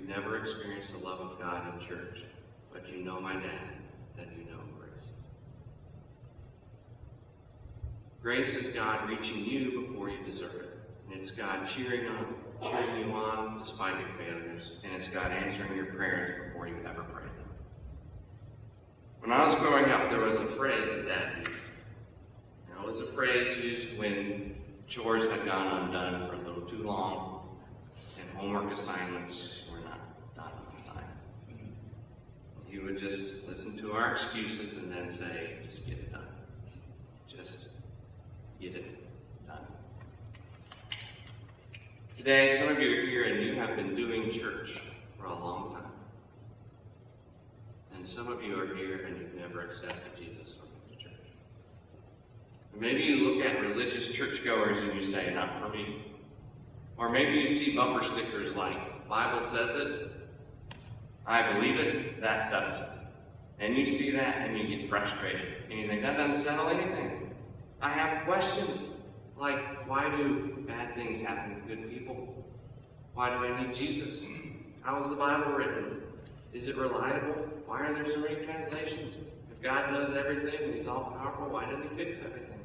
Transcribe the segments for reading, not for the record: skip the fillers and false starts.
you've never experienced the love of God in church, but you know my dad, then you know grace. Grace is God reaching you before you deserve it. And it's God cheering you on despite your failures. And it's God answering your prayers before you ever prayed them. When I was growing up, there was a phrase that Dad used. It was a phrase used when chores had gone undone for a little too long and homework assignments were not done on time. He would just listen to our excuses and then say, just get it done. Just get it done. Today, some of you are here and you have been doing church for a long time. And some of you are here and you've never accepted Jesus or been to church. Maybe you look at religious churchgoers and you say, not for me. Or maybe you see bumper stickers like, Bible says it, I believe it, that settles it. And you see that and you get frustrated. And you think, that doesn't settle anything. I have questions. Like, why do bad things happen to good people? Why do I need Jesus? How is the Bible written? Is it reliable? Why are there so many translations? If God knows everything and He's all-powerful, why didn't He fix everything?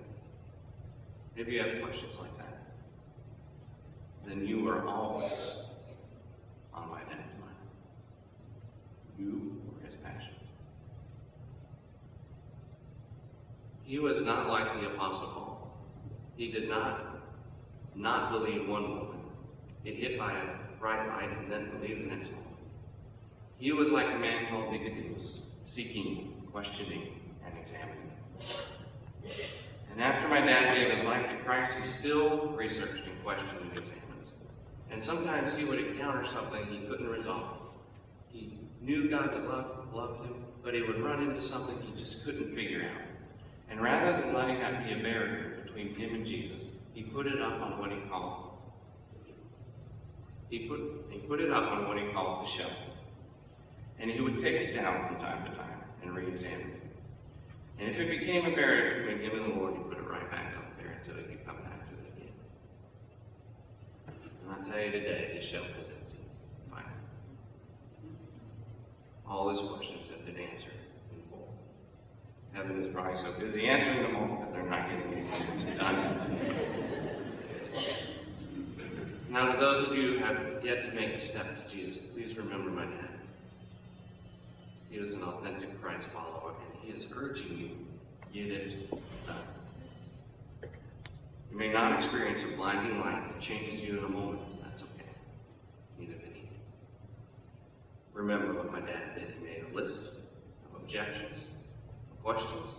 Maybe you have questions like that. Then you are always on my dad's mind. You were His passion. He was not like the Apostle Paul. He did not believe one moment, get hit by a bright light, and then believe the next moment. He was like a man called Nicodemus, seeking, questioning, and examining. And after my dad gave his life to Christ, he still researched and questioned and examined. And sometimes he would encounter something he couldn't resolve. He knew God loved him, but he would run into something he just couldn't figure out. And rather than letting that be a barrier between him and Jesus, he put it up on what he called the shelf. And he would take it down from time to time and re-examine it. And if it became a barrier between him and the Lord, he put it right back up there until he could come back to it again. And I tell you today, his shelf is empty. Finally. All his questions have been answered in full. Heaven is probably so busy answering them all that they're not getting anything done. Now, to those of you who have yet to make a step to Jesus, please remember my dad. He is an authentic Christ follower, and he is urging you, get it done. You may not experience a blinding light that changes you in a moment. That's okay. Neither did he. Remember what my dad did. He made a list of objections, of questions,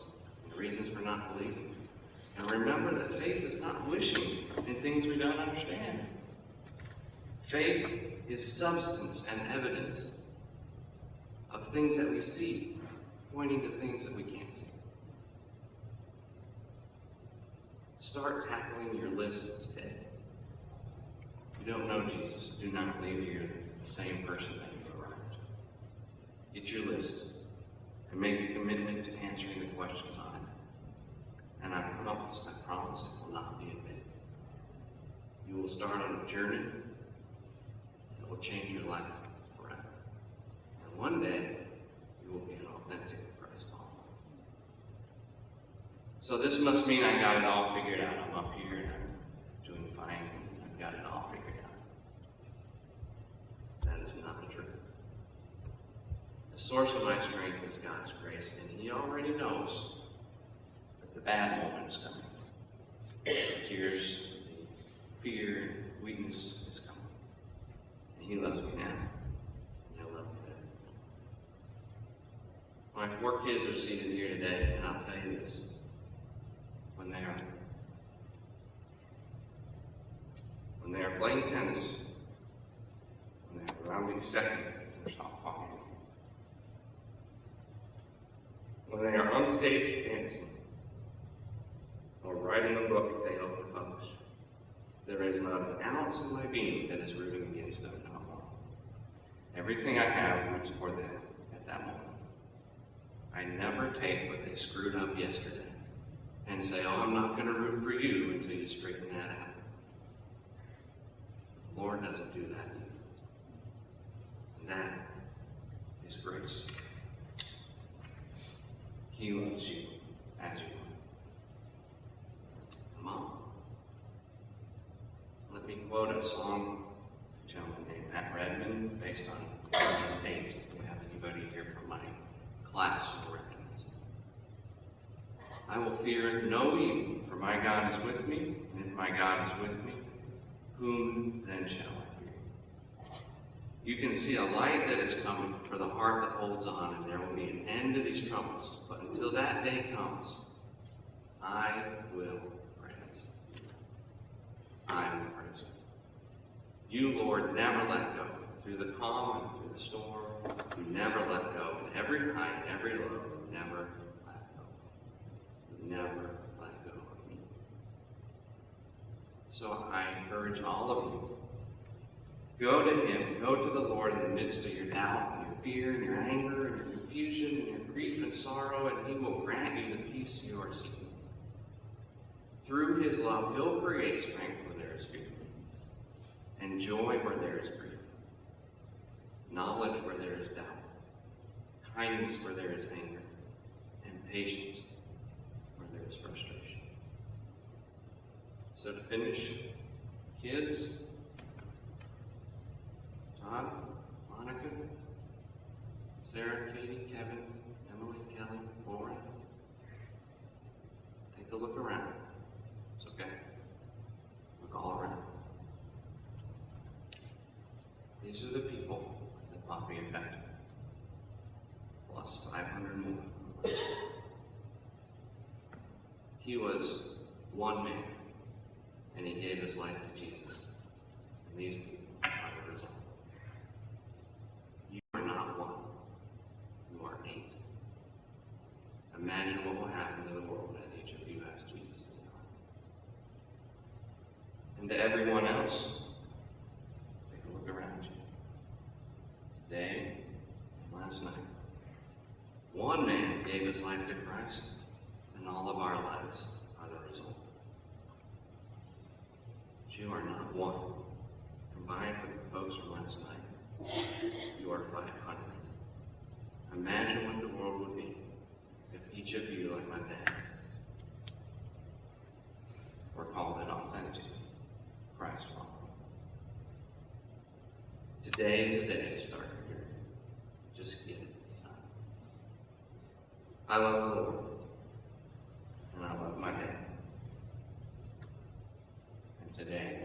and reasons for not believing. And remember that faith is not wishing in things we don't understand. Faith is substance and evidence of things that we see, pointing to things that we can't see. Start tackling your list today. If you don't know Jesus, do not leave here the same person that you arrived. Get your list and make a commitment to answering the questions on it. And I promise it will not be in vain. You will start on a journey that will change your life forever. And one day, you will be an authentic Christ follower. So this must mean I got it all figured out. I'm up here and I'm doing fine and I've got it all figured out. That is not the truth. The source of my strength is God's grace, and He already knows that the bad moment is coming. The tears, the fear, and weakness is coming. And He loves me now. And He'll love me then. My 4 kids are seated here today, and I'll tell you this. When they are playing tennis, when they are rounding second in their softball game, when they are on stage dancing, or writing a book they hope to publish, there is not an ounce in my being that is rooting against them no more. Everything I have roots for them at that moment. I never take what they screwed up yesterday and say, oh, I'm not going to root for you until you straighten that out. The Lord doesn't do that either. grace. He loves you as you are. Mom, let me quote a song a gentleman named Matt Redman based on his date. If we have anybody here from my class who will recognize it. I will fear no evil, for my God is with me, and if my God is with me, whom then shall I fear? You can see a light that is coming for the heart that holds on, and there will be an end to these troubles. But until that day comes, I will praise you. I will praise you. You, Lord, never let go. Through the calm and through the storm, you never let go. In every height, every low, you never let go. You never let go of me. So I encourage all of you, go to him, go to the Lord in the midst of your doubt and your fear and your anger and your confusion and your grief and sorrow, and he will grant you the peace you are seeking. Through his love, he'll create strength where there is fear, and joy where there is grief, knowledge where there is doubt, kindness where there is anger, and patience where there is frustration. So to finish, kids, Todd, Monica, Sarah, Katie, Kevin, Emily, Kelly, Lauren, take a look around. It's okay. Look all around. These are the people that thought me affected. Plus 500 more. He was one man, and he gave his life to Jesus. And these people are the result. You are not one. You are 8. Imagine what will happen to the world as each of you has Jesus in your heart. And to everyone else, take a look around you. Today and last night, one man gave his life to Christ, and all of our lives are the result. But you are not one. Combined with the folks from last night, you are 500. Imagine what the world would be if each of you, like my dad, were called an authentic Christ follower. Today is the day to start your journey. Just get it done. I love the Lord, and I love my dad. And today,